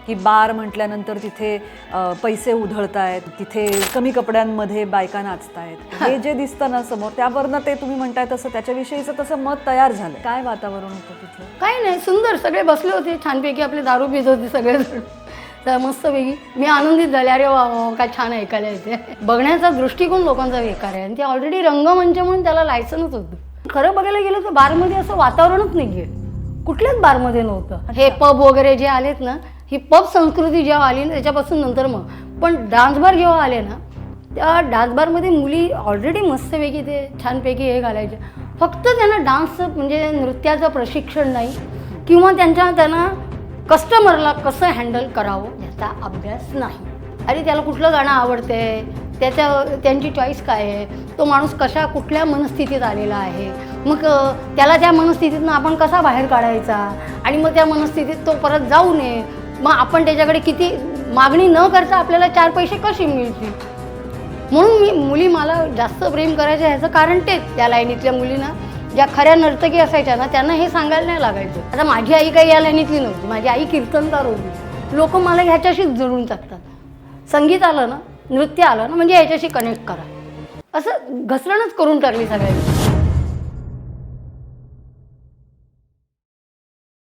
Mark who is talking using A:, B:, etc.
A: की बार म्हटल्यानंतर तिथे पैसे उधळतायत, तिथे कमी कपड्यांमध्ये बायका नाचतायत, हे जे दिसतं ना समोर, त्यावरनं ते तुम्ही म्हणताय तसं त्याच्याविषयीचं तसं मत तयार झालं. काय वातावरण होतं तिथलं?
B: काही नाही, सुंदर सगळे बसले होते छानपैकी, आपले दारू पित होते सगळेजण. तर मस्तपैकी मी आनंदित झाले, अरे वा वा काय छान ऐकायला येते. बघण्याचा दृष्टिकोन लोकांचा बेकार आहे आणि ते ऑलरेडी रंगमंच म्हणून त्याला लायसन्स होतं. खरं बघायला गेलं तर बारमध्ये असं वातावरणच नाही आहे, कुठल्याच बारमध्ये नव्हतं. हे पब वगैरे जे आलेत ना, ही पब संस्कृती जेव्हा आली ना त्याच्यापासून नंतर मग, पण डान्स बार जेव्हा आले ना, त्या डान्स बारमध्ये मुली ऑलरेडी मस्तपैकी ते छानपैकी हे घालायचे. फक्त त्यांना डान्सचं म्हणजे नृत्याचं प्रशिक्षण नाही किंवा त्यांना कस्टमरला कसं हँडल करावं याचा अभ्यास नाही. अरे त्याला कुठलं गाणं आवडतंय, त्यांची चॉईस काय आहे, तो माणूस कुठल्या मनस्थितीत आलेला आहे, मग त्याला त्या मनस्थितीतून आपण कसा बाहेर काढायचा आणि मग त्या मनस्थितीत तो परत जाऊ नये. मग आपण त्याच्याकडे किती मागणी न करता आपल्याला 4 पैसे कसे मिळतील. म्हणून मुली मला जास्त प्रेम करायचं ह्याचं कारण तेच. त्या लाईनीतल्या मुलींना ज्या खऱ्या नर्तकी असायच्या ना, त्यांना हे सांगायला नाही लागायचं. आता माझी आई काही या लाईनीतली नव्हती, माझी आई कीर्तनकार होती. लोक मला ह्याच्याशीच जुळून टाकतात. संगीत आलं ना, नृत्य आलं ना, म्हणजे ह्याच्याशी कनेक्ट करा, असं घसरणच करून टाकली सगळ्यांनी.